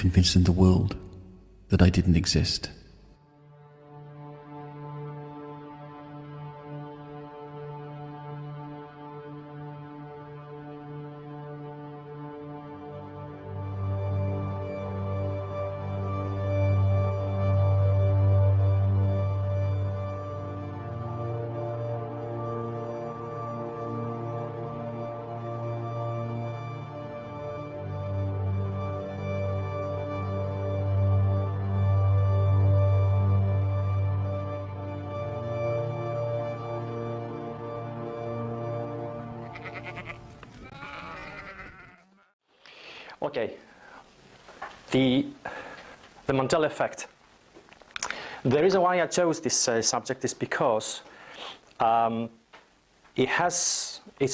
convincing the world that I didn't exist. Okay, the Mandela effect. The reason why I chose this subject is because it's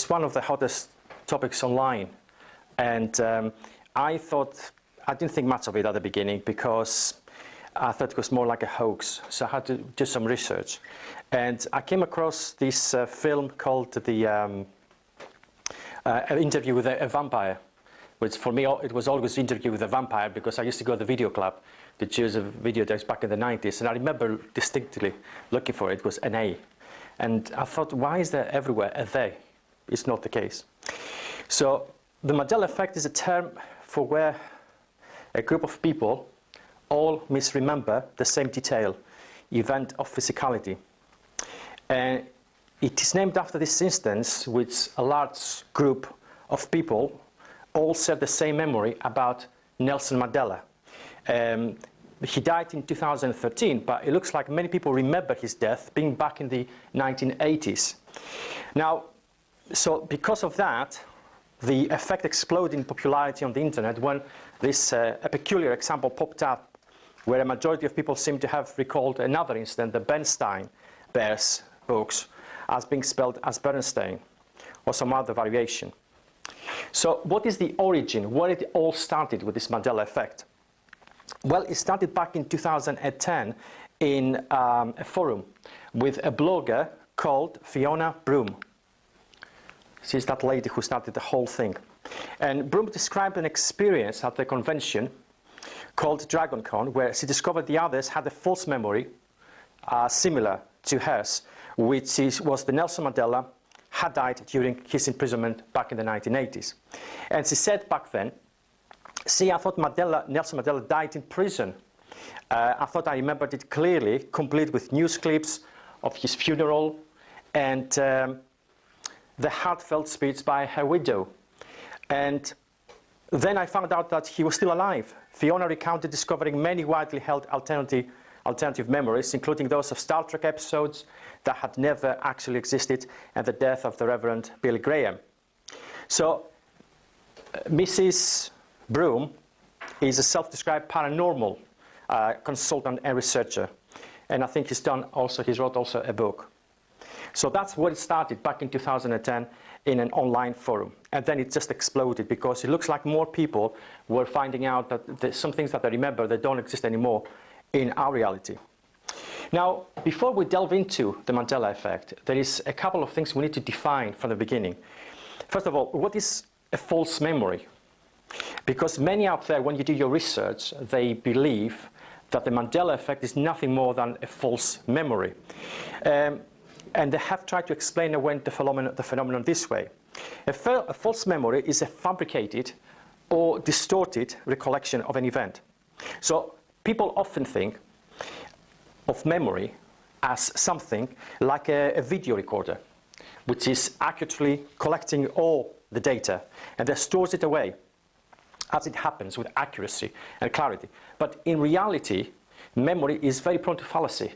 one of the hottest topics online, and I didn't think much of it at the beginning because I thought it was more like a hoax, so I had to do some research, and I came across this film called the Interview with a Vampire, which for me it was always Interview with a Vampire because I used to go to the video club to choose a video days back in the 90s, and I remember distinctly looking for it. It was an A, and I thought, why is there everywhere a they? It's not the case. So the Mandela effect is a term for where a group of people all misremember the same detail, event of physicality. And it is named after this instance, which a large group of people all share the same memory about Nelson Mandela. He died in 2013, but it looks like many people remember his death being back in the 1980s. Now, so because of that, the effect exploded in popularity on the internet when this a peculiar example popped up where a majority of people seem to have recalled another incident, the Bernstein Bears books, as being spelled as Bernstein or some other variation. So what is the origin? Where it all started with this Mandela effect? Well, it started back in 2010 in a forum with a blogger called Fiona Broome. She's that lady who started the whole thing. And Broome described an experience at the convention called DragonCon, where she discovered the others had a false memory similar to hers, which was the Nelson Mandela had died during his imprisonment back in the 1980s. And she said back then, see, I thought Nelson Mandela died in prison. I thought I remembered it clearly, complete with news clips of his funeral and the heartfelt speech by her widow. And then I found out that he was still alive. Fiona recounted discovering many widely held alternative memories, including those of Star Trek episodes that had never actually existed, and the death of the Reverend Billy Graham. So Mrs. Broome is a self-described paranormal consultant and researcher, and I think he wrote also a book. So that's where it started back in 2010 in an online forum, and then it just exploded because it looks like more people were finding out that some things that they remember that don't exist anymore in our reality. Now, before we delve into the Mandela effect, there is a couple of things we need to define from the beginning. First of all, what is a false memory? Because many out there, when you do your research, they believe that the Mandela effect is nothing more than a false memory. And they have tried to explain away the phenomenon this way. A false memory is a fabricated or distorted recollection of an event. So people often think of memory as something like a video recorder, which is accurately collecting all the data and then stores it away as it happens with accuracy and clarity. But in reality, memory is very prone to fallacy.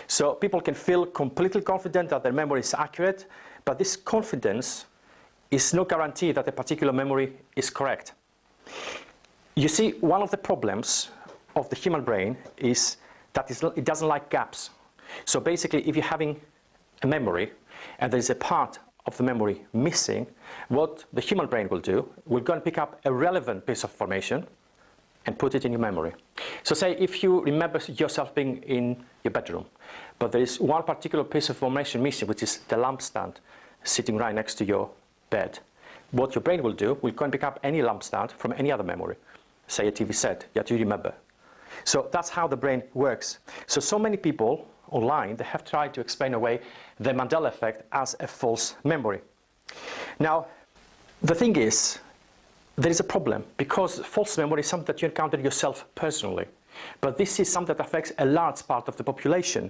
So people can feel completely confident that their memory is accurate, but this confidence is no guarantee that a particular memory is correct. You see, one of the problems of the human brain is that it doesn't like gaps. So basically, if you're having a memory and there's a part of the memory missing, what the human brain will do, will go and pick up a relevant piece of information and put it in your memory. So say if you remember yourself being in your bedroom, but there is one particular piece of information missing, which is the lampstand sitting right next to your bed. What your brain will do, will go and pick up any lampstand from any other memory say, a TV set that you remember. So that's how the brain works. So many people online, they have tried to explain away the Mandela effect as a false memory. Now, the thing is, there is a problem, because false memory is something that you encounter yourself personally. But this is something that affects a large part of the population.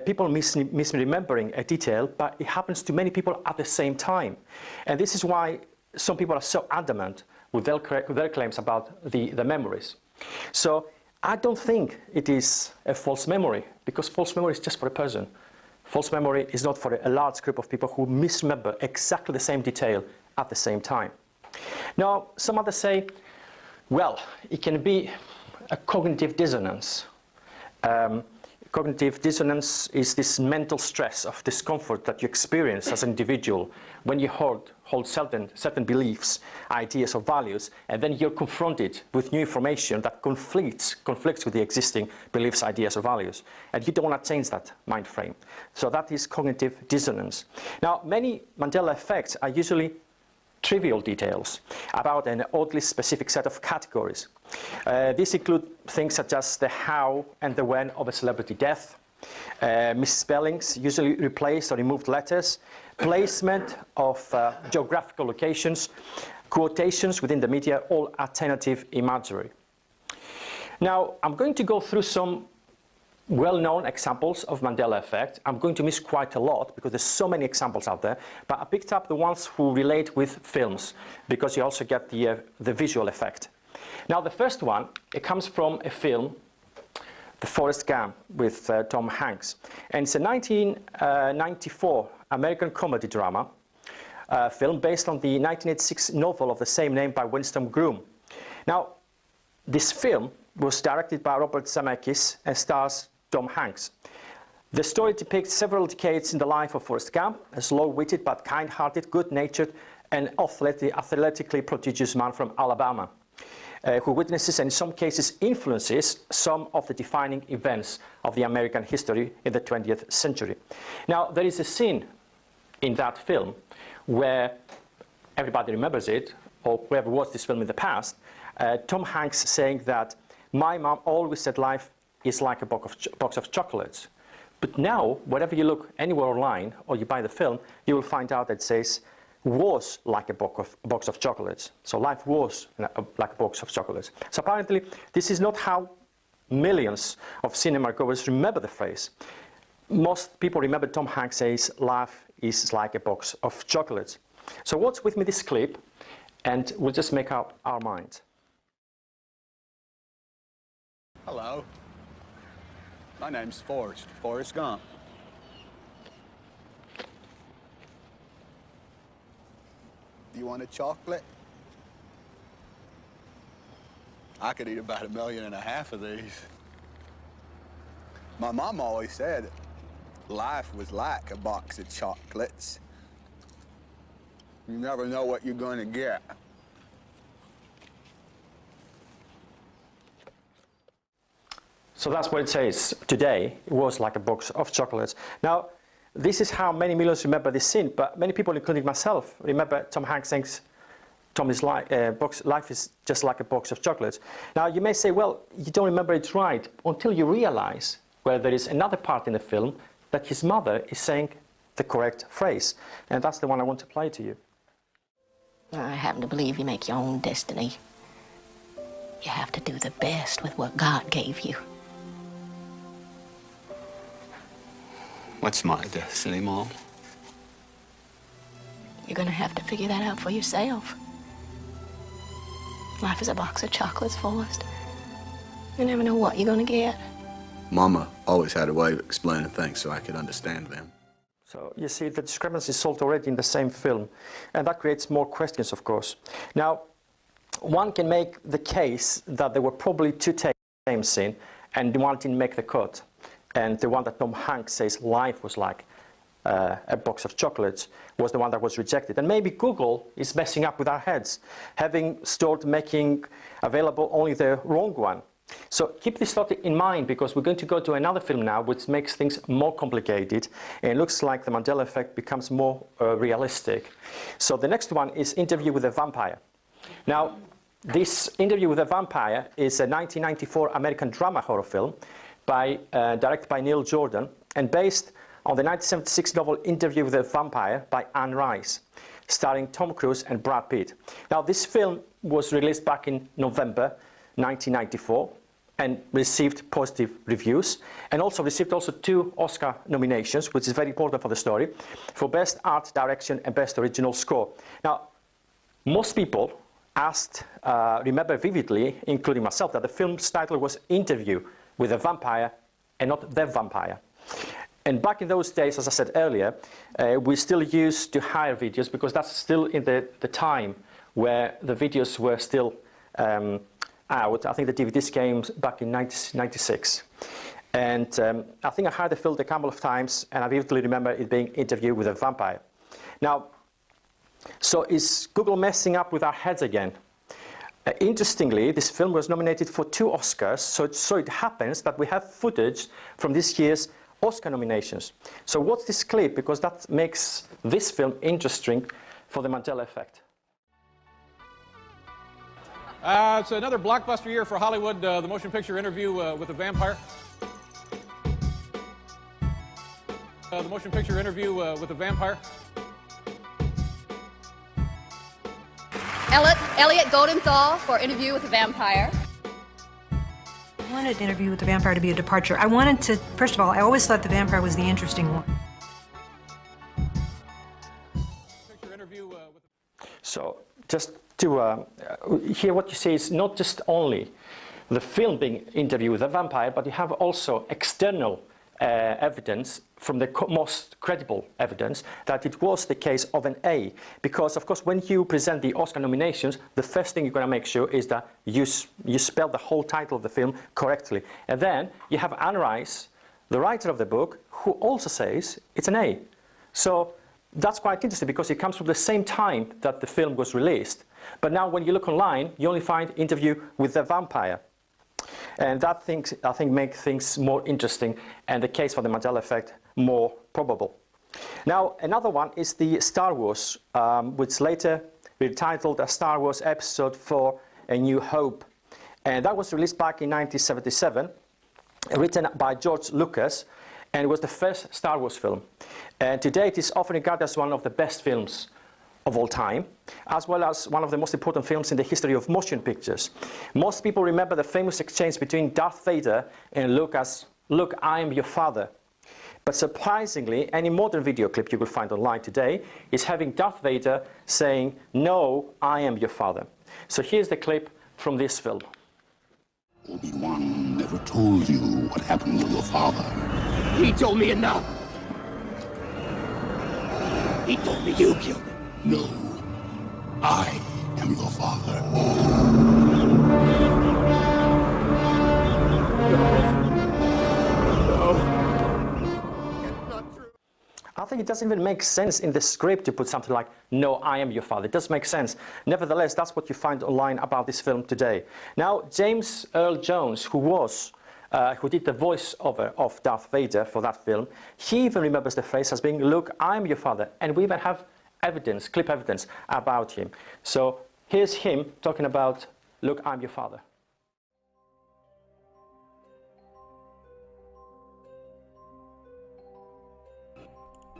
People misremembering a detail, but it happens to many people at the same time. And this is why some people are so adamant with their claims about the memories. So I don't think it is a false memory, because false memory is just for a person. False memory is not for a large group of people who misremember exactly the same detail at the same time. Now, some others say, well, it can be a cognitive dissonance. Cognitive dissonance is this mental stress of discomfort that you experience as an individual when you hold certain beliefs, ideas, or values, and then you're confronted with new information that conflicts with the existing beliefs, ideas, or values. And you don't want to change that mind frame. So that is cognitive dissonance. Now, many Mandela effects are usually trivial details about an oddly specific set of categories. These include things such as the how and the when of a celebrity death, misspellings, usually replaced or removed letters, placement of geographical locations, quotations within the media, all alternative imagery. Now, I'm going to go through some well-known examples of Mandela effect. I'm going to miss quite a lot because there's so many examples out there, but I picked up the ones who relate with films, because you also get the visual effect. Now, the first one, it comes from a film, The Forrest Gump, with Tom Hanks. And it's a 1994 American comedy drama film based on the 1986 novel of the same name by Winston Groom. Now, this film was directed by Robert Zemeckis and stars Tom Hanks. The story depicts several decades in the life of Forrest Gump, a slow-witted but kind-hearted, good-natured and athletically prodigious man from Alabama, who witnesses and in some cases influences some of the defining events of the American history in the 20th century. Now, there is a scene in that film where everybody remembers it, or whoever watched this film in the past, Tom Hanks saying that my mom always said life is like a box of chocolates. But now, wherever you look anywhere online or you buy the film, you will find out that it says was like a box of chocolates. So life was like a box of chocolates. So apparently, this is not how millions of cinema goers remember the phrase. Most people remember Tom Hanks says life is like a box of chocolates. So watch with me this clip, and we'll just make up our minds. Hello. My name's Forrest Gump. Do you want a chocolate? I could eat about 1.5 million of these. My mom always said life was like a box of chocolates. You never know what you're going to get. So that's what it says. Today, it was like a box of chocolates. Now, this is how many millions remember this scene, but many people, including myself, remember Tom Hanks saying life is just like a box of chocolates. Now, you may say, well, you don't remember it right until you realize where there is another part in the film that his mother is saying the correct phrase. And that's the one I want to play to you. I happen to believe you make your own destiny. You have to do the best with what God gave you. What's my destiny, Mom? You're gonna have to figure that out for yourself. Life is a box of chocolates, Forrest. You never know what you're gonna get. Mama always had a way of explaining things so I could understand them. So you see the discrepancy is solved already in the same film, and that creates more questions, of course. Now, one can make the case that there were probably two takes of the same scene, and one didn't make the cut. And the one that Tom Hanks says life was like a box of chocolates was the one that was rejected. And maybe Google is messing up with our heads, having started making available only the wrong one. So keep this thought in mind, because we're going to go to another film now which makes things more complicated, and it looks like the Mandela effect becomes more realistic. So the next one is Interview with a Vampire. Now, This Interview with a Vampire is a 1994 American drama horror film directed by Neil Jordan and based on the 1976 novel Interview with a Vampire by Anne Rice, starring Tom Cruise and Brad Pitt. Now, this film was released back in November 1994 and received positive reviews, and also received 2 Oscar nominations, which is very important for the story, for Best Art Direction and Best Original Score. Now, most people remember vividly, including myself, that the film's title was Interview with a Vampire and not The Vampire. And back in those days, as I said earlier, we still used to hire videos because that's still in the time where the videos were still out. I think the DVDs came back in 1996. And I think I hired the film a couple of times, and I vividly remember it being Interview with a Vampire. Now, so is Google messing up with our heads again? Interestingly, this film was nominated for 2 Oscars, so it happens that we have footage from this year's Oscar nominations. So what's this clip? Because that makes this film interesting for the Mandela effect. It's another blockbuster year for Hollywood, the motion picture Interview with a Vampire. The motion picture Interview with a Vampire. Elliot Goldenthal for Interview with a Vampire. I wanted Interview with the Vampire to be a departure. I wanted to, first of all, I always thought the vampire was the interesting one. So just to hear what you say is not just only the film being Interview with a Vampire, but you have also external evidence from the most credible evidence that it was the case of an A. Because, of course, when you present the Oscar nominations, the first thing you're going to make sure is that you spell the whole title of the film correctly. And then you have Anne Rice, the writer of the book, who also says it's an A. So that's quite interesting because it comes from the same time that the film was released. But now when you look online, you only find Interview with the Vampire. And that I think makes things more interesting and the case for the Mandela effect more probable. Now, another one is the Star Wars, which later retitled as Star Wars Episode 4: A New Hope. And that was released back in 1977, written by George Lucas, and it was the first Star Wars film. And today it is often regarded as one of the best films of all time, as well as one of the most important films in the history of motion pictures. Most people remember the famous exchange between Darth Vader and Luke as, "Look, I am your father." But surprisingly, any modern video clip you will find online today is having Darth Vader saying, "No, I am your father." So here's the clip from this film. Obi-Wan never told you what happened to your father. He told me enough. He told me you killed him. No, I am your father. I think it doesn't even make sense in the script to put something like, "No, I am your father." It doesn't make sense. Nevertheless, that's what you find online about this film today. Now, James Earl Jones, who did the voiceover of Darth Vader for that film, he even remembers the phrase as being, "Look, I am your father." And we even have evidence, clip evidence about him. So here's him talking about, "Look, I'm your father."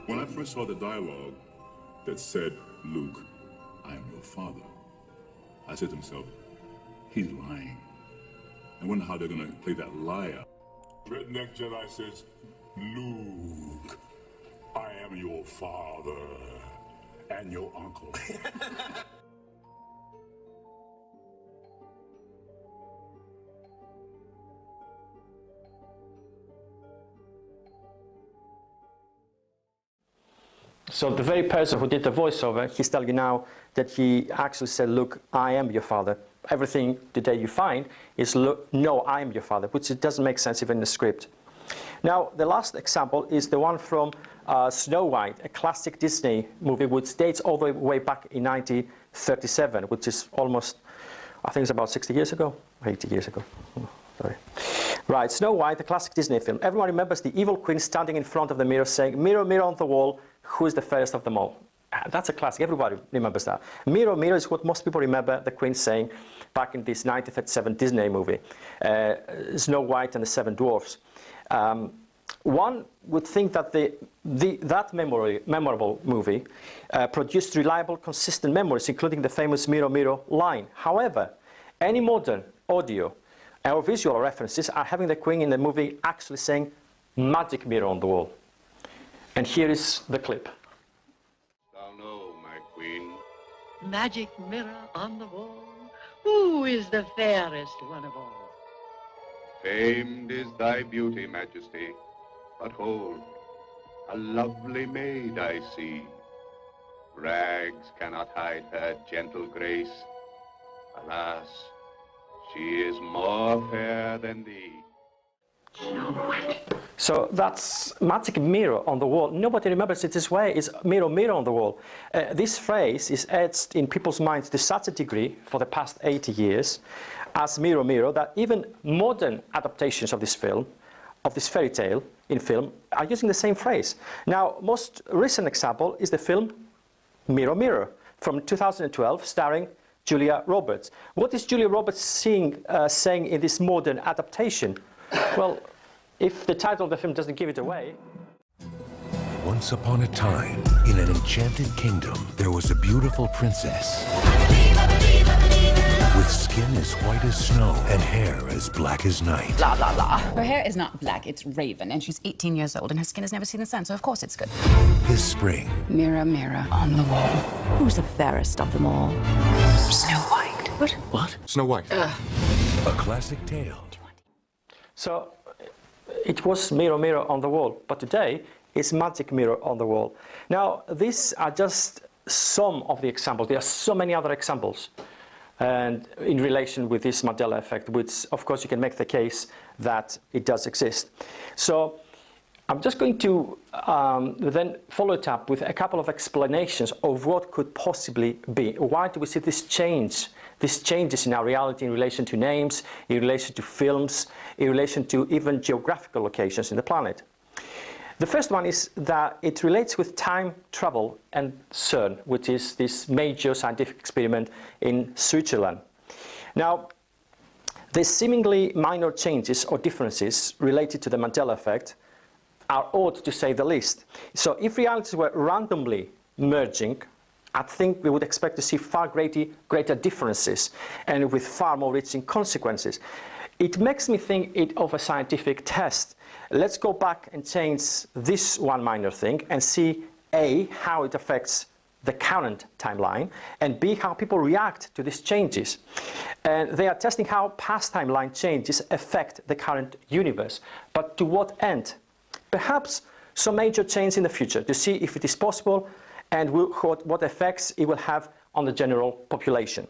When I first saw the dialogue that said, "Luke, I am your father," I said to myself, he's lying. I wonder how they're going to play that liar. Redneck Jedi says, "Luke, I am your father and your uncle." So the very person who did the voiceover, he's telling you now that he actually said, "Look, I am your father." Everything today you find is, "Look, no, I am your father," which it doesn't make sense even in the script. Now, the last example is the one from Snow White, a classic Disney movie which dates all the way back in 1937, which is almost, I think it's about 60 years ago, 80 years ago. Oh, sorry. Right, Snow White, a classic Disney film. Everyone remembers the evil queen standing in front of the mirror saying, "Mirror, mirror on the wall, who is the fairest of them all?" That's a classic. Everybody remembers that. Mirror, mirror is what most people remember the Queen saying back in this 1937 Disney movie, Snow White and the Seven Dwarfs. One would think that that memorable movie produced reliable, consistent memories, including the famous mirror, mirror line. However, any modern audio or visual references are having the Queen in the movie actually saying magic mirror on the wall. And here is the clip. Thou know, my queen. Magic mirror on the wall, who is the fairest one of all? Famed is thy beauty, Majesty. But hold, a lovely maid I see. Rags cannot hide her gentle grace. Alas, she is more fair than thee. So that's magic mirror on the wall. Nobody remembers it this way. It's mirror, mirror on the wall. This phrase is etched in people's minds to such a degree for the past 80 years as mirror, mirror, that even modern adaptations of this film, of this fairy tale in film, are using the same phrase. Now, most recent example is the film Mirror, Mirror from 2012, starring Julia Roberts. What is Julia Roberts saying in this modern adaptation? Well, if the title of the film doesn't give it away. Once upon a time, in an enchanted kingdom, there was a beautiful princess with skin as white as snow and hair as black as night. Blah, blah, blah. Her hair is not black, it's raven, and she's 18 years old, and her skin has never seen the sun, so of course it's good. This spring... Mirror, mirror on the wall. Who's the fairest of them all? Snow White. What? What? Snow White. A classic tale. So, it was Mirror, Mirror on the wall, but today it's Magic Mirror on the wall. Now, these are just some of the examples. There are so many other examples. And in relation with this Mandela effect, which of course you can make the case that it does exist. So I'm just going to then follow it up with a couple of explanations of what could possibly be. Why do we see this change, these changes in our reality in relation to names, in relation to films, in relation to even geographical locations in the planet? The first one is that it relates with time travel and CERN, which is this major scientific experiment in Switzerland. Now, the seemingly minor changes or differences related to the Mandela effect are odd, to say the least. So if realities were randomly merging, I think we would expect to see far greater differences and with far more reaching consequences. It makes me think of a scientific test. Let's go back and change this one minor thing and see A, how it affects the current timeline, and B, how people react to these changes. And they are testing how past timeline changes affect the current universe. But to what end? Perhaps some major change in the future to see if it is possible and what effects it will have on the general population.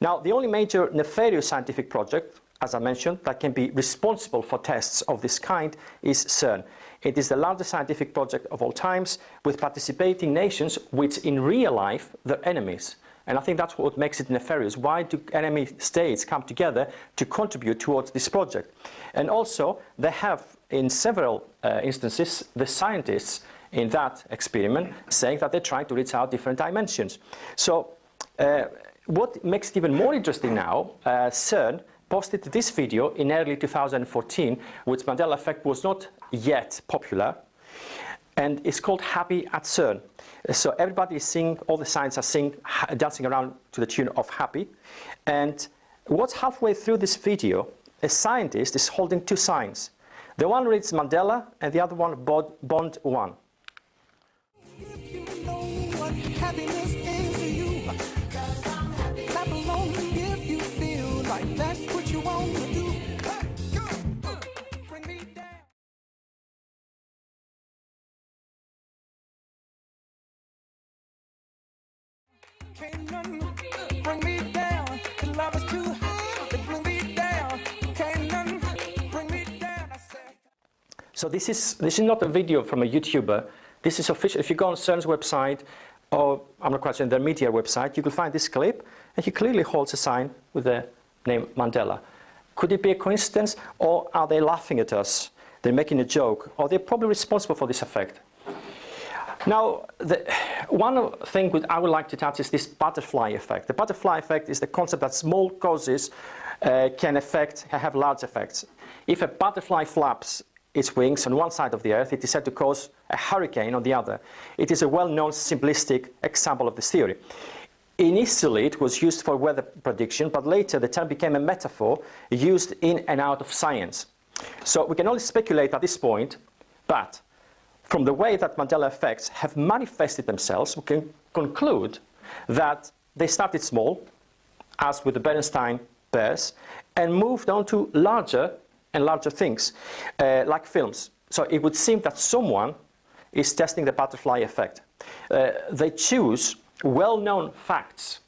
Now, the only major nefarious scientific project, as I mentioned, that can be responsible for tests of this kind is CERN. It is the largest scientific project of all times, with participating nations which in real life they're enemies. And I think that's what makes it nefarious. Why do enemy states come together to contribute towards this project? And also, they have, in several instances, the scientists in that experiment saying that they're trying to reach out different dimensions. So, what makes it even more interesting now, CERN posted this video in early 2014, which Mandela effect was not yet popular, and it's called Happy at CERN. So everybody is singing, all the signs are singing, dancing around to the tune of Happy. And what's halfway through this video, a scientist is holding two signs. The one reads Mandela and the other one Bond 1. If you know what happiness is to you, clap along if you feel like that's what you want to do. Bring me down. Can't none bring me down. The love is too high. Bring me down. Can't none bring me down. I said. So this is not a video from a YouTuber. This is official. If you go on CERN's website, or I'm not quite sure, their media website, you can find this clip, and he clearly holds a sign with the name Mandela. Could it be a coincidence, or are they laughing at us? They're making a joke, or they're probably responsible for this effect. Now, one thing I would like to touch is this butterfly effect. The butterfly effect is the concept that small causes can have large effects. If a butterfly flaps its wings on one side of the Earth, it is said to cause a hurricane on the other. It is a well-known simplistic example of this theory. Initially, it was used for weather prediction, but later the term became a metaphor used in and out of science. So we can only speculate at this point, but from the way that Mandela effects have manifested themselves, we can conclude that they started small, as with the Bernstein bears, and moved on to larger and larger things, like films. So it would seem that someone is testing the butterfly effect. They choose well-known facts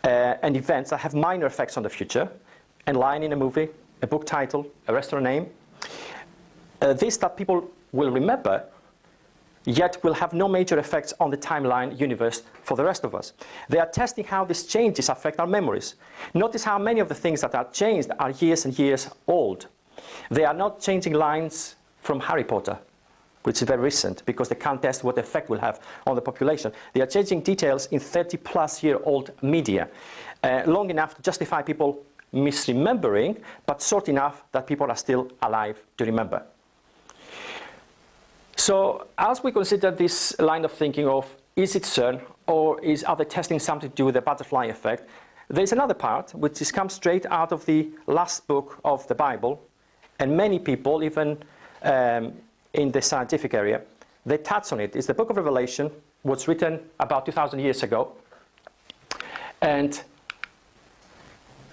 and events that have minor effects on the future, a line in a movie, a book title, a restaurant name, this that people will remember, yet will have no major effects on the timeline universe for the rest of us. They are testing how these changes affect our memories. Notice how many of the things that are changed are years and years old. They are not changing lines from Harry Potter, which is very recent, because they can't test what effect will have on the population. They are changing details in 30-plus-year-old media, long enough to justify people misremembering, but short enough that people are still alive to remember. So as we consider this line of thinking of, is it CERN, or are they testing something to do with the butterfly effect, there's another part which comes straight out of the last book of the Bible, and many people, even in the scientific area, they touch on it. It's the book of Revelation, was written about 2,000 years ago, and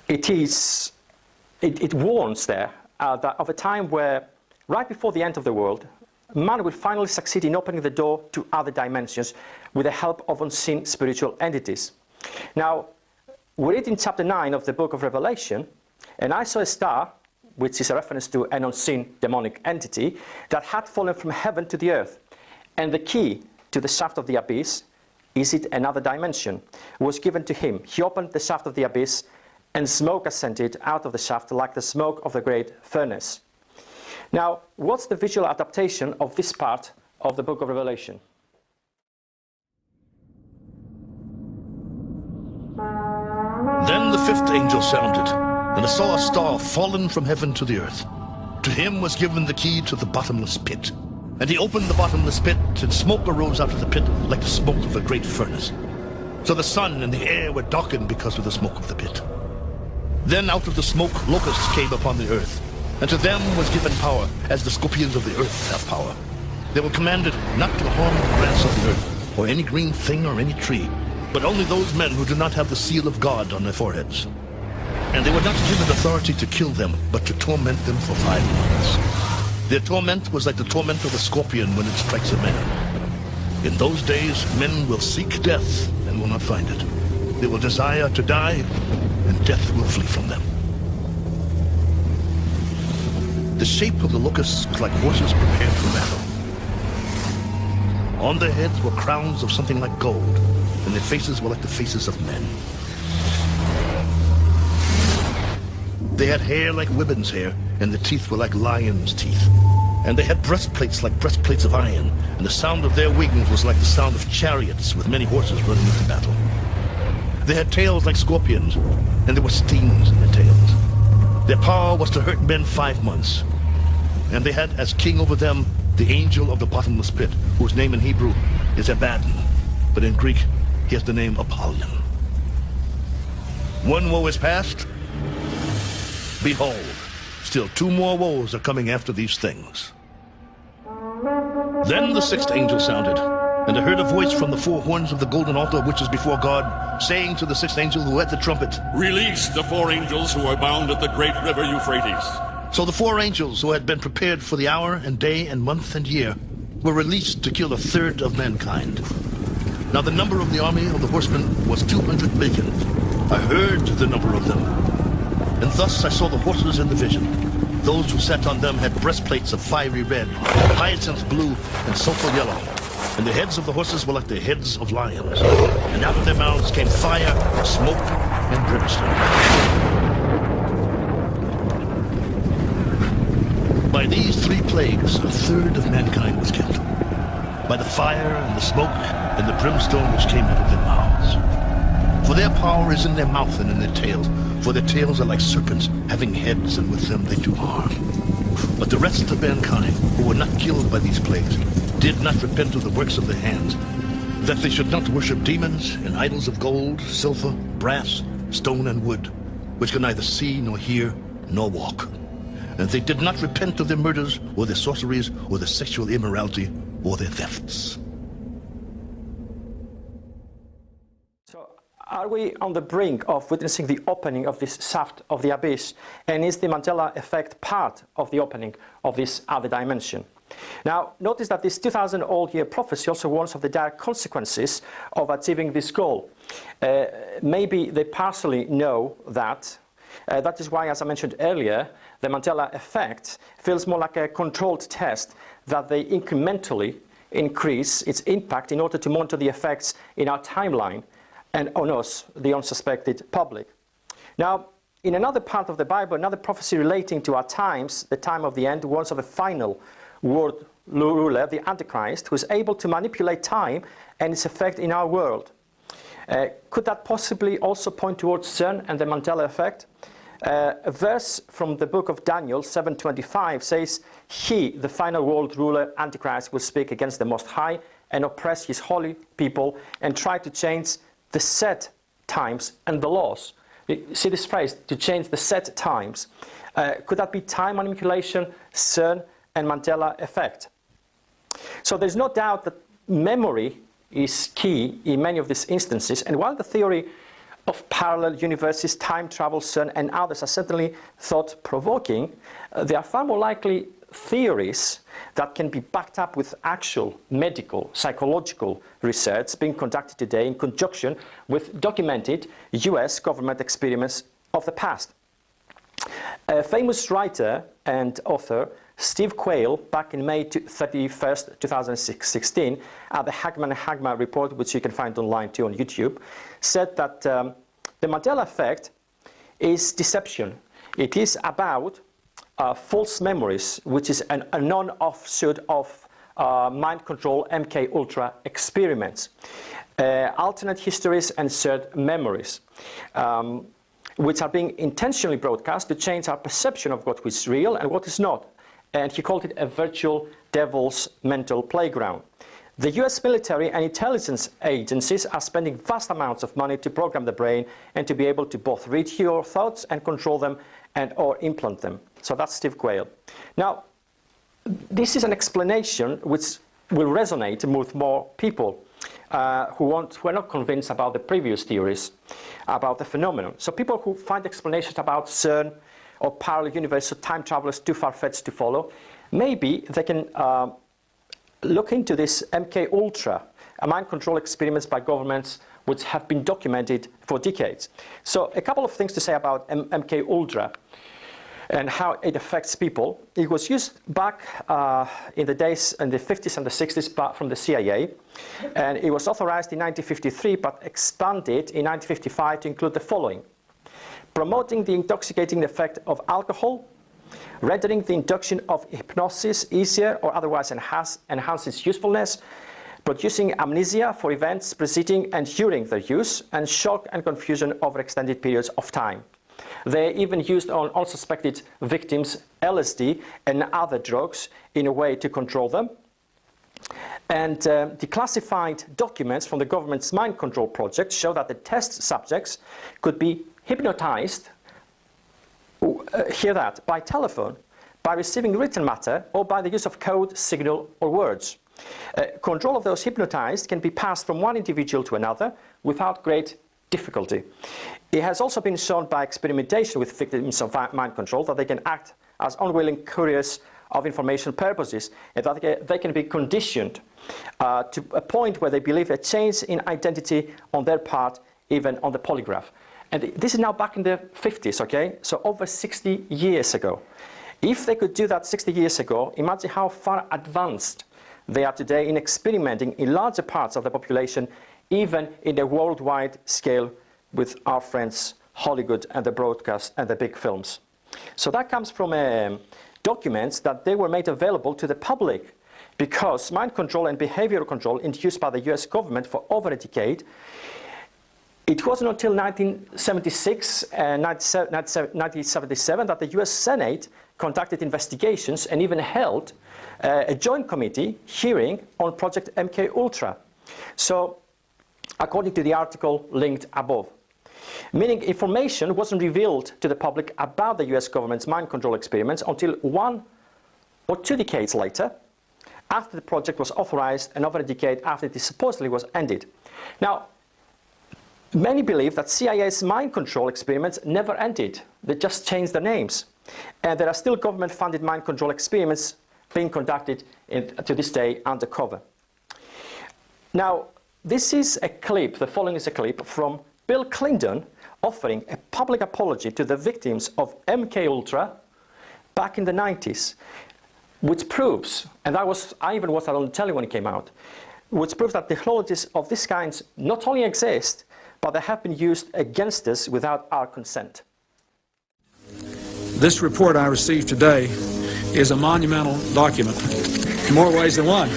it warns there that of a time where, right before the end of the world, man will finally succeed in opening the door to other dimensions with the help of unseen spiritual entities. Now, we read in chapter 9 of the book of Revelation, and I saw a star, which is a reference to an unseen demonic entity, that had fallen from heaven to the earth. And the key to the shaft of the abyss, is it another dimension, was given to him. He opened the shaft of the abyss, and smoke ascended out of the shaft like the smoke of the great furnace. Now, what's the visual adaptation of this part of the book of Revelation? Then the fifth angel sounded, and I saw a star fallen from heaven to the earth. To him was given the key to the bottomless pit. And he opened the bottomless pit, and smoke arose out of the pit like the smoke of a great furnace. So the sun and the air were darkened because of the smoke of the pit. Then out of the smoke locusts came upon the earth. And to them was given power, as the scorpions of the earth have power. They were commanded not to harm the grass of the earth, or any green thing or any tree, but only those men who do not have the seal of God on their foreheads. And they were not given authority to kill them, but to torment them for 5 months. Their torment was like the torment of a scorpion when it strikes a man. In those days, men will seek death and will not find it. They will desire to die, and death will flee from them. The shape of the locusts was like horses prepared for battle. On their heads were crowns of something like gold, and their faces were like the faces of men. They had hair like women's hair, and the teeth were like lions' teeth. And they had breastplates like breastplates of iron, and the sound of their wings was like the sound of chariots with many horses running into battle. They had tails like scorpions, and there were stings in their tails. Their power was to hurt men 5 months. And they had as king over them the angel of the bottomless pit, whose name in Hebrew is Abaddon, but in Greek he has the name Apollyon. One woe is past. Behold, still 2 more woes are coming after these things. Then the sixth angel sounded, and I heard a voice from the 4 horns of the golden altar which is before God, saying to the sixth angel who had the trumpet, "Release the 4 angels who are bound at the great river Euphrates." So the 4 angels who had been prepared for the hour and day and month and year were released to kill 1/3 of mankind. Now the number of the army of the horsemen was 200 million. I heard the number of them. And thus I saw the horses in the vision. Those who sat on them had breastplates of fiery red, hyacinth blue, and sulfur yellow. And the heads of the horses were like the heads of lions. And out of their mouths came fire, smoke, and brimstone. By these 3 plagues, 1/3 of mankind was killed. by the fire and the smoke and the brimstone which came out of their mouths. For their power is in their mouth and in their tails, for their tails are like serpents, having heads, and with them they do harm. But the rest of mankind, who were not killed by these plagues, did not repent of the works of their hands, that they should not worship demons and idols of gold, silver, brass, stone, and wood, which can neither see nor hear nor walk. And they did not repent of their murders, or their sorceries, or their sexual immorality, or their thefts. So, are we on the brink of witnessing the opening of this shaft of the abyss? And is the Mandela effect part of the opening of this other dimension? Now, notice that this 2,000-year prophecy also warns of the dire consequences of achieving this goal. Maybe they partially know that. That is why, as I mentioned earlier, the Mandela effect feels more like a controlled test that they incrementally increase its impact in order to monitor the effects in our timeline and on us, the unsuspected public. Now, in another part of the Bible, another prophecy relating to our times, the time of the end, warns of a final world ruler, the Antichrist, who is able to manipulate time and its effect in our world. Could that possibly also point towards CERN and the Mandela effect? A verse from the book of Daniel 7:25 says, "He, the final world ruler, Antichrist, will speak against the Most High and oppress his holy people and try to change the set times and the laws." You see this phrase, to change the set times. Could that be time manipulation, CERN, and Mandela effect? So there's no doubt that memory is key in many of these instances, and while the theory of parallel universes, time travel, CERN, and others are certainly thought-provoking, there are far more likely theories that can be backed up with actual medical, psychological research being conducted today in conjunction with documented US government experiments of the past. A famous writer and author, Steve Quayle, back in May 31st, 2016, at the Hagman report, which you can find online too on YouTube, said that the Mandela effect is deception. It is about false memories, which is a non-offshoot of mind control MK Ultra experiments, alternate histories and shared memories, which are being intentionally broadcast to change our perception of what is real and what is not. And he called it a virtual devil's mental playground. The US military and intelligence agencies are spending vast amounts of money to program the brain and to be able to both read your thoughts and control them and or implant them. So that's Steve Quayle. Now, this is an explanation which will resonate with more people who are not convinced about the previous theories about the phenomenon. So people who find explanations about CERN or parallel universe or time travelers too far-fetched to follow, maybe they can look into this MK Ultra, mind control experiments by governments which have been documented for decades. So a couple of things to say about MK Ultra and how it affects people. It was used back in the days in the 50s and the 60s from the CIA, and it was authorized in 1953 but expanded in 1955 to include the following: promoting the intoxicating effect of alcohol, rendering the induction of hypnosis easier or otherwise enhance its usefulness, producing amnesia for events preceding and during their use, and shock and confusion over extended periods of time. They even used on unsuspected victims LSD and other drugs in a way to control them. And declassified documents from the government's mind control project show that the test subjects could be hypnotized, hear that, by telephone, by receiving written matter, or by the use of code, signal, or words. Control of those hypnotized can be passed from one individual to another without great difficulty. It has also been shown by experimentation with victims of mind control that they can act as unwilling couriers of information purposes, and that they can be conditioned to a point where they believe a change in identity on their part, even on the polygraph. And this is now back in the 50s, okay? So over 60 years ago. If they could do that 60 years ago, imagine how far advanced they are today in experimenting in larger parts of the population, even in a worldwide scale with our friends Hollywood and the broadcast and the big films. So that comes from documents that they were made available to the public because mind control and behavioral control induced by the US government for over a decade, it wasn't until 1976 and 1977 that the US Senate conducted investigations and even held a joint committee hearing on Project MK-Ultra. So, according to the article linked above. Meaning information wasn't revealed to the public about the US government's mind control experiments until 1 or 2 decades later, after the project was authorized and over a decade after it supposedly was ended. Now, many believe that CIA's mind control experiments never ended. They just changed their names. And there are still government-funded mind control experiments being conducted to this day undercover. Now, this is a clip, the following is a clip from Bill Clinton offering a public apology to the victims of MK-Ultra back in the 90s, which proves, and I even watched that on the telly when it came out, which proves that technologies of this kind not only exist, but they have been used against us without our consent. This report I received today is a monumental document in more ways than one.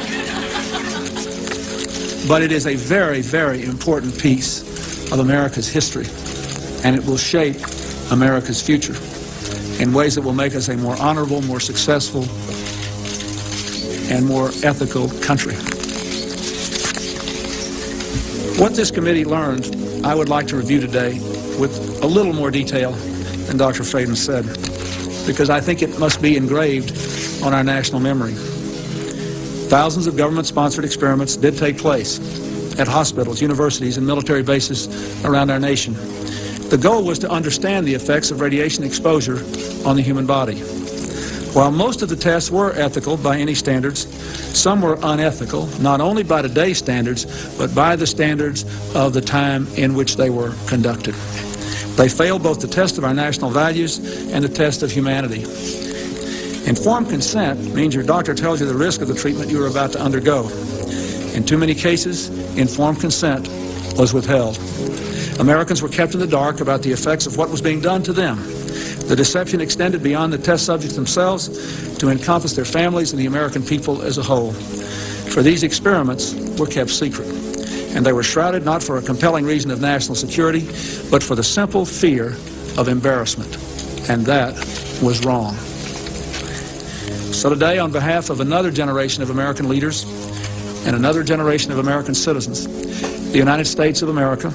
But it is a very, very important piece of America's history, and it will shape America's future in ways that will make us a more honorable, more successful, and more ethical country. What this committee learned, I would like to review today with a little more detail than Dr. Faden said, because I think it must be engraved on our national memory. Thousands of government-sponsored experiments did take place at hospitals, universities, and military bases around our nation. The goal was to understand the effects of radiation exposure on the human body. While most of the tests were ethical by any standards, some were unethical, not only by today's standards, but by the standards of the time in which they were conducted. They failed both the test of our national values and the test of humanity. Informed consent means your doctor tells you the risk of the treatment you are about to undergo. In too many cases, informed consent was withheld. Americans were kept in the dark about the effects of what was being done to them. The deception extended beyond the test subjects themselves to encompass their families and the American people as a whole. For these experiments were kept secret, and they were shrouded not for a compelling reason of national security, but for the simple fear of embarrassment, and that was wrong. So today, on behalf of another generation of American leaders and another generation of American citizens, the United States of America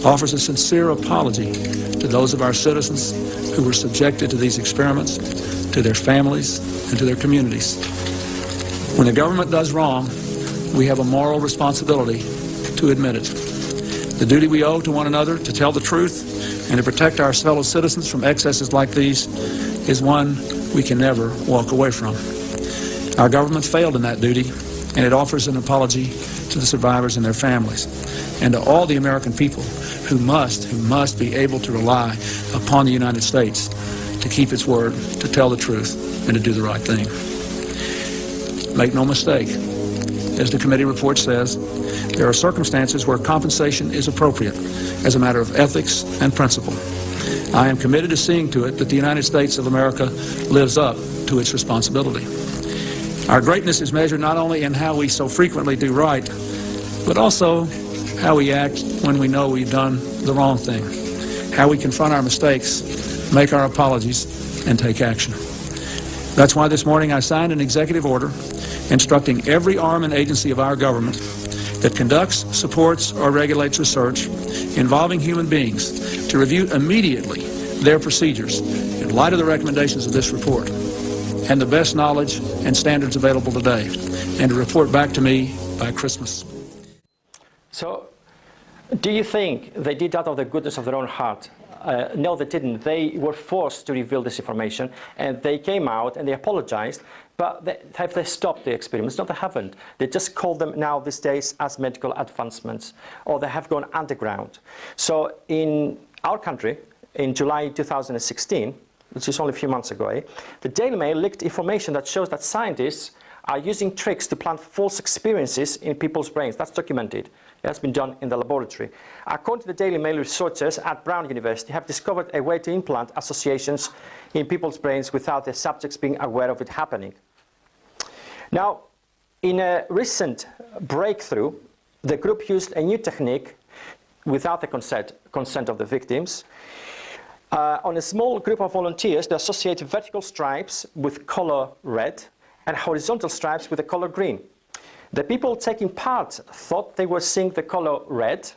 offers a sincere apology to those of our citizens who were subjected to these experiments, to their families, and to their communities. When the government does wrong, we have a moral responsibility to admit it. The duty we owe to one another to tell the truth and to protect our fellow citizens from excesses like these is one we can never walk away from. Our government failed in that duty, and it offers an apology to the survivors and their families, and to all the American people who must be able to rely upon the United States to keep its word, to tell the truth, and to do the right thing. Make no mistake, as the committee report says, there are circumstances where compensation is appropriate as a matter of ethics and principle. I am committed to seeing to it that the United States of America lives up to its responsibility. Our greatness is measured not only in how we so frequently do right, but also how we act when we know we've done the wrong thing, how we confront our mistakes, make our apologies, and take action. That's why this morning I signed an executive order instructing every arm and agency of our government that conducts, supports, or regulates research involving human beings to review immediately their procedures in light of the recommendations of this report and the best knowledge and standards available today, and to report back to me by Christmas. So, do you think they did that out of the goodness of their own heart? No, they didn't. They were forced to reveal this information, and they came out and they apologized. But have they stopped the experiments? No, they haven't. They just call them now these days as medical advancements, or they have gone underground. So in our country, in July 2016, which is only a few months ago, the Daily Mail leaked information that shows that scientists are using tricks to plant false experiences in people's brains. That's documented. It has been done in the laboratory. According to the Daily Mail, researchers at Brown University have discovered a way to implant associations in people's brains without the subjects being aware of it happening. Now, In a recent breakthrough, the group used a new technique without the consent of the victims. On a small group of volunteers, they associated vertical stripes with color red and horizontal stripes with the color green. The people taking part thought they were seeing the color red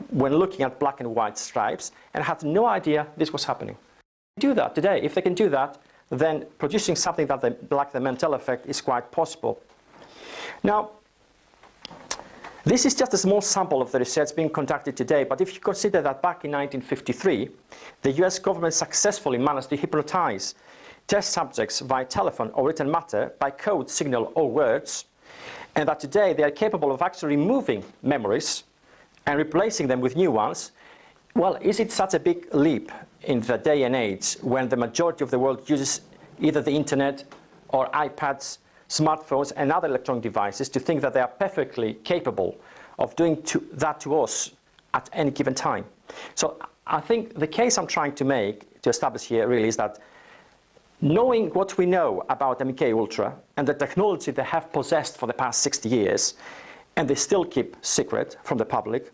when looking at black and white stripes and had no idea this was happening. Do that today. If they can do that, then producing something that like the Mandela effect is quite possible. Now, this is just a small sample of the research being conducted today, but if you consider that back in 1953, the US government successfully managed to hypnotize test subjects via telephone or written matter by code, signal, or words, and that today they are capable of actually removing memories and replacing them with new ones, well, is it such a big leap in the day and age when the majority of the world uses either the internet or iPads, smartphones and other electronic devices to think that they are perfectly capable of doing that to us at any given time? So I think the case I'm trying to make, to establish here really, is that knowing what we know about MK Ultra and the technology they have possessed for the past 60 years, and they still keep secret from the public,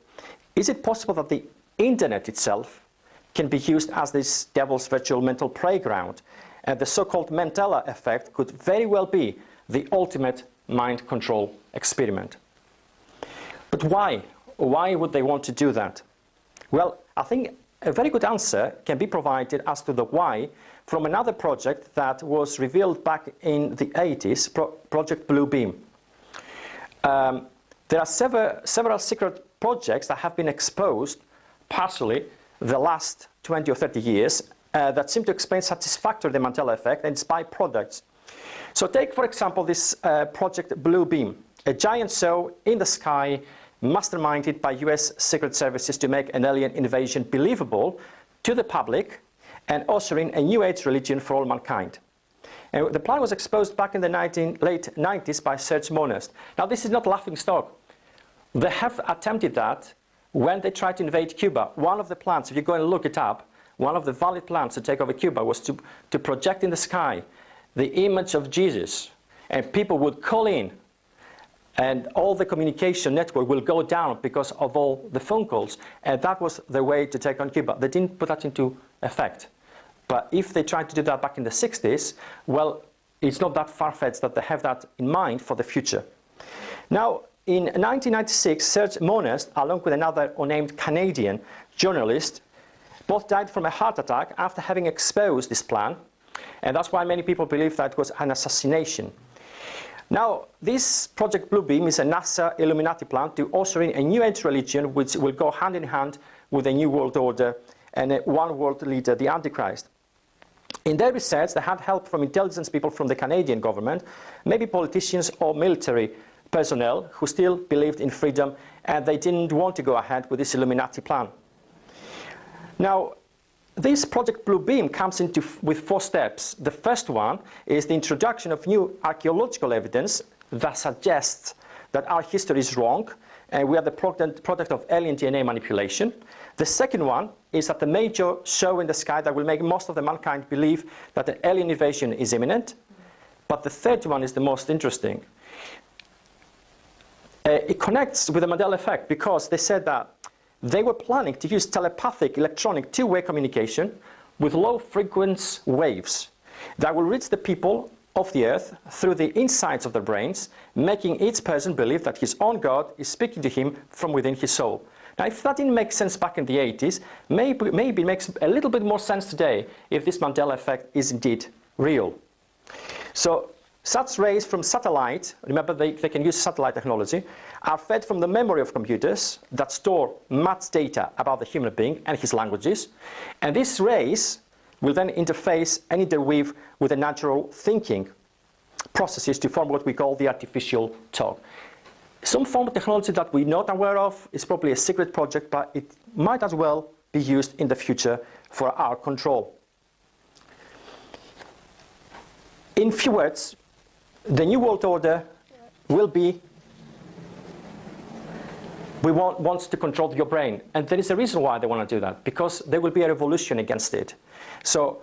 is it possible that the internet itself can be used as this devil's virtual mental playground? And the so-called Mandela effect could very well be the ultimate mind control experiment. But why? Why would they want to do that? Well, I think a very good answer can be provided as to the why from another project that was revealed back in the 80s, Project Blue Beam. There are several secret projects that have been exposed partially the last 20 or 30 years that seem to explain satisfactorily the Mandela effect and its byproducts. So take, for example, this Project Blue Beam, a giant show in the sky masterminded by US Secret Services to make an alien invasion believable to the public and ushering a new age religion for all mankind. And the plan was exposed back in the late 90s by Serge Monast. Now, this is not laughingstock. They have attempted that when they tried to invade Cuba. One of the plans, if you go and look it up, one of the valid plans to take over Cuba was to project in the sky the image of Jesus, and people would call in, and all the communication network will go down because of all the phone calls, and that was the way to take on Cuba. They didn't put that into effect. But if they tried to do that back in the 60s, well, it's not that far-fetched that they have that in mind for the future. Now, in 1996, Serge Monast, along with another unnamed Canadian journalist, both died from a heart attack after having exposed this plan. And that's why many people believe that it was an assassination. Now, this Project Blue Beam is a NASA Illuminati plan to usher in a new age religion which will go hand in hand with a new world order and a one world leader, the Antichrist. In their research, they had help from intelligence people from the Canadian government, maybe politicians or military personnel who still believed in freedom, and they didn't want to go ahead with this Illuminati plan. Now, this Project Blue Beam comes with 4 steps. The first one is the introduction of new archaeological evidence that suggests that our history is wrong and we are the product of alien DNA manipulation. The second one is that the major show in the sky that will make most of the mankind believe that an alien invasion is imminent. But the third one is the most interesting. It connects with the Mandela effect because they said that they were planning to use telepathic electronic two-way communication with low-frequency waves that will reach the people of the earth through the insides of their brains, making each person believe that his own God is speaking to him from within his soul. Now, if that didn't make sense back in the 80s, maybe it makes a little bit more sense today if this Mandela effect is indeed real. So, such rays from satellite, remember they can use satellite technology, are fed from the memory of computers that store much data about the human being and his languages. And these rays will then interface and interweave with the natural thinking processes to form what we call the artificial talk. Some form of technology that we're not aware of is probably a secret project, but it might as well be used in the future for our control. In few words, the New World Order will be, wants to control your brain. And there is a reason why they want to do that, because there will be a revolution against it. So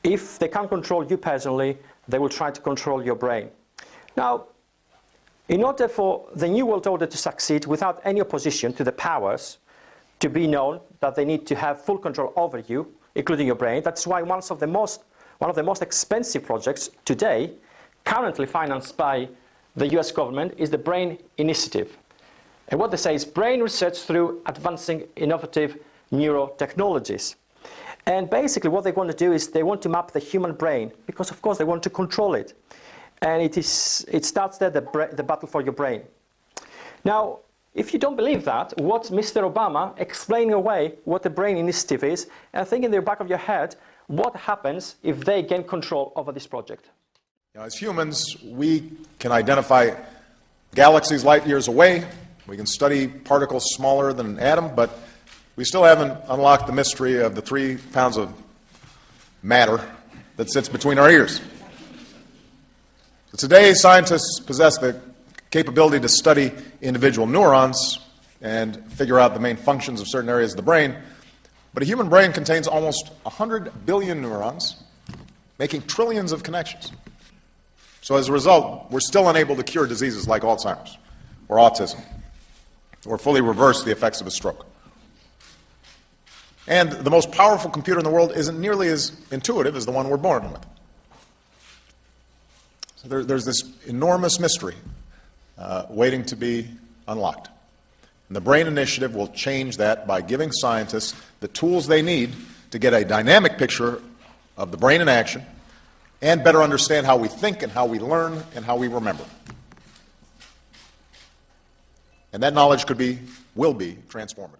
if they can't control you personally, they will try to control your brain. Now, In order for the New World Order to succeed without any opposition to the powers, to be known that they need to have full control over you, including your brain. That's why one of the most expensive projects today, currently financed by the US government, is the Brain Initiative. And what they say is brain research through advancing innovative neurotechnologies. And basically what they want to do is they want to map the human brain, because of course they want to control it. And it starts there, the battle for your brain. Now, if you don't believe that, what's Mr. Obama explaining away what the Brain Initiative is, and think in the back of your head, what happens if they gain control over this project? As humans, we can identify galaxies light years away. We can study particles smaller than an atom, but we still haven't unlocked the mystery of the 3 pounds of matter that sits between our ears. Today, scientists possess the capability to study individual neurons and figure out the main functions of certain areas of the brain, but a human brain contains almost 100 billion neurons, making trillions of connections. So as a result, we're still unable to cure diseases like Alzheimer's or autism, or fully reverse the effects of a stroke. And the most powerful computer in the world isn't nearly as intuitive as the one we're born with. So there's this enormous mystery waiting to be unlocked. And the Brain Initiative will change that by giving scientists the tools they need to get a dynamic picture of the brain in action and better understand how we think and how we learn and how we remember. And that knowledge will be transformative.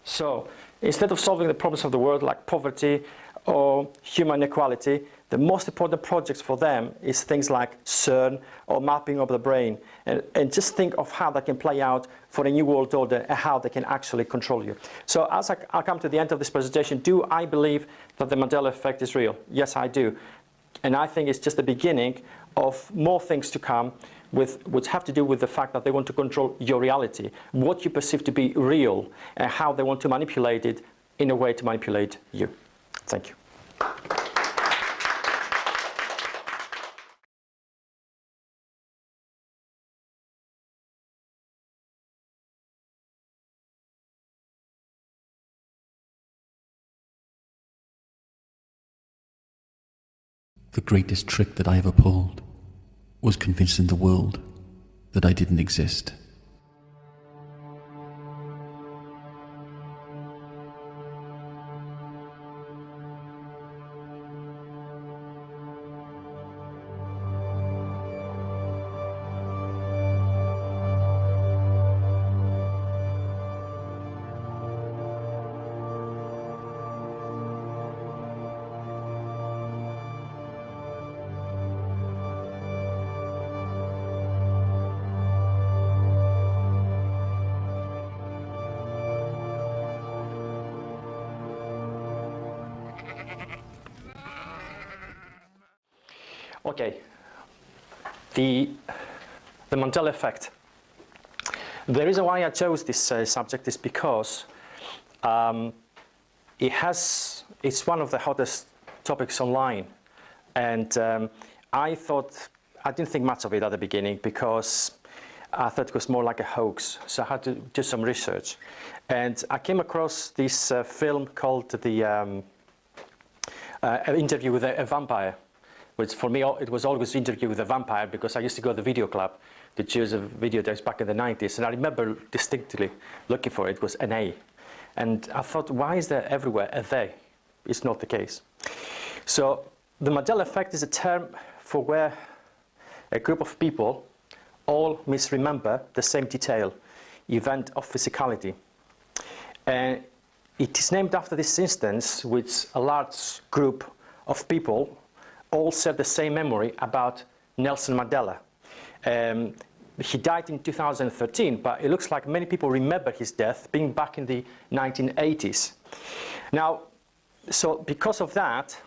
So, instead of solving the problems of the world like poverty or human inequality, the most important projects for them is things like CERN or mapping of the brain. And just think of how that can play out for a new world order and how they can actually control you. So as I come to the end of this presentation, do I believe that the Mandela effect is real? Yes, I do. And I think it's just the beginning of more things to come which have to do with the fact that they want to control your reality, what you perceive to be real, and how they want to manipulate it in a way to manipulate you. Thank you. The greatest trick that I ever pulled was convincing the world that I didn't exist. Okay, the Mandela effect. The reason why I chose this subject is because it's one of the hottest topics online, and I didn't think much of it at the beginning because I thought it was more like a hoax, so I had to do some research, and I came across this film called the Interview with a Vampire, which for me it was always Interview with a Vampire because I used to go to the video club to choose a video tapes back in the 90s, and I remember distinctly looking for it. It was an A, and I thought, why is there everywhere a they? It's not the case. So the Mandela effect is a term for where a group of people all misremember the same detail, event of physicality. And it is named after this instance, which a large group of people all share the same memory about Nelson Mandela. He died in 2013, but it looks like many people remember his death being back in the 1980s. Now, so because of that,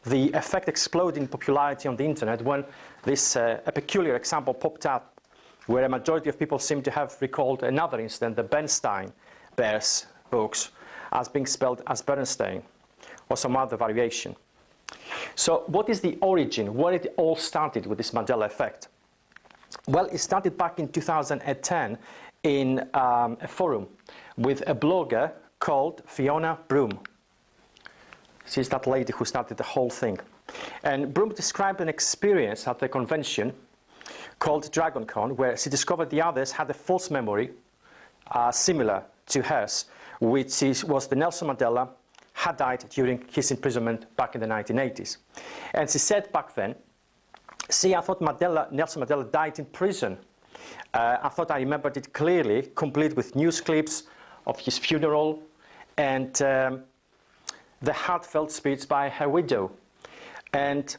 the effect exploded in popularity on the internet when this a peculiar example popped up where a majority of people seem to have recalled another incident, the Bernstein Bears books, as being spelled as Bernstein, or some other variation. So what is the origin? Where it all started with this Mandela effect? Well, it started back in 2010 in a forum with a blogger called Fiona Broome. She's that lady who started the whole thing. And Broome described an experience at the convention called Dragon Con, where she discovered the others had a false memory similar to hers, which was that Nelson Mandela had died during his imprisonment back in the 1980s. And she said back then, see, I thought Nelson Mandela died in prison. I thought I remembered it clearly, complete with news clips of his funeral and the heartfelt speech by her widow. And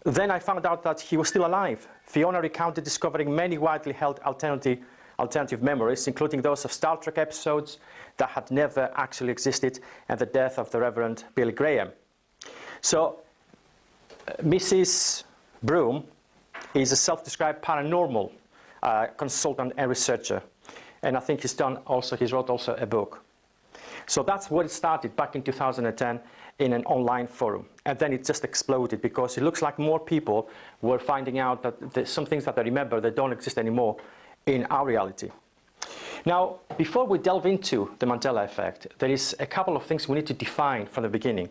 then I found out that he was still alive. Fiona recounted discovering many widely held alternative memories, including those of Star Trek episodes that had never actually existed, and the death of the Reverend Billy Graham. So Mrs. Broome is a self-described paranormal consultant and researcher, and I think he wrote also a book. So that's where it started back in 2010 in an online forum, and then it just exploded because it looks like more people were finding out that there's some things that they remember that don't exist anymore in our reality. Now, before we delve into the Mandela effect, there is a couple of things we need to define from the beginning.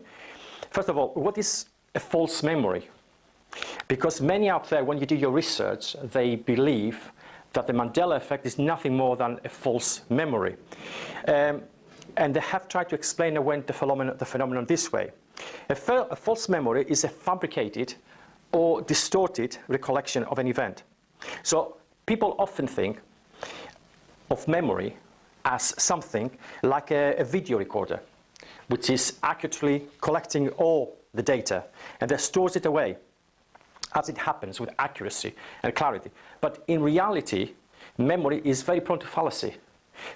First of all, what is a false memory? Because many out there, when you do your research, they believe that the Mandela effect is nothing more than a false memory. And they have tried to explain away the phenomenon this way. A false memory is a fabricated or distorted recollection of an event. So people often think of memory as something like a video recorder, which is accurately collecting all the data and then stores it away as it happens with accuracy and clarity. But in reality, memory is very prone to fallacy.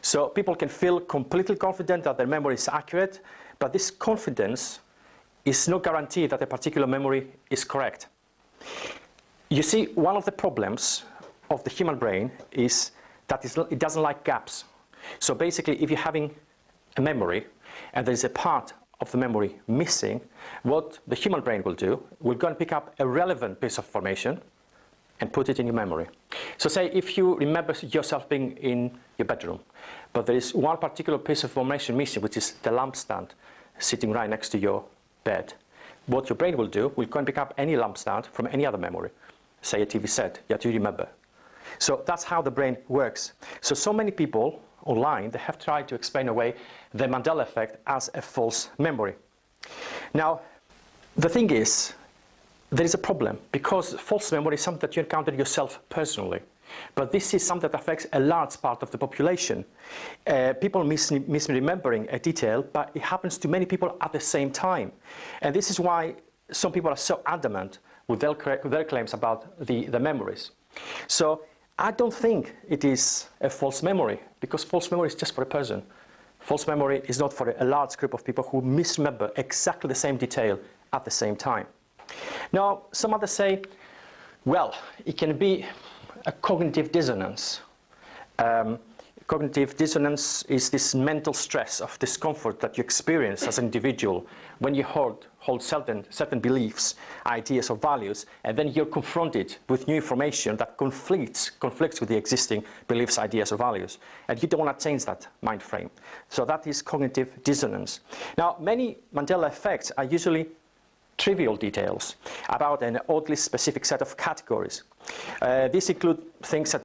So people can feel completely confident that their memory is accurate, but this confidence is no guarantee that a particular memory is correct. You see, one of the problems of the human brain is that it doesn't like gaps. So basically, if you're having a memory and there's a part of the memory missing, what the human brain will do, will go and pick up a relevant piece of information and put it in your memory. So say if you remember yourself being in your bedroom, but there is one particular piece of information missing, which is the lampstand sitting right next to your bed. What your brain will do, will go and pick up any lampstand from any other memory, say a TV set that you remember. So that's how the brain works. So many people online, they have tried to explain away the Mandela effect as a false memory. Now, the thing is, there is a problem, because false memory is something that you encounter yourself personally. But this is something that affects a large part of the population. People misremembering a detail, but it happens to many people at the same time. And this is why some people are so adamant with their claims about the memories. So I don't think it is a false memory, because false memory is just for a person. False memory is not for a large group of people who misremember exactly the same detail at the same time. Now, some others say, well, it can be a cognitive dissonance. Cognitive dissonance is this mental stress of discomfort that you experience as an individual when you hold certain beliefs, ideas, or values, and then you're confronted with new information that conflicts with the existing beliefs, ideas, or values. And you don't want to change that mind frame. So that is cognitive dissonance. Now, many Mandela effects are usually trivial details about an oddly specific set of categories. These include things that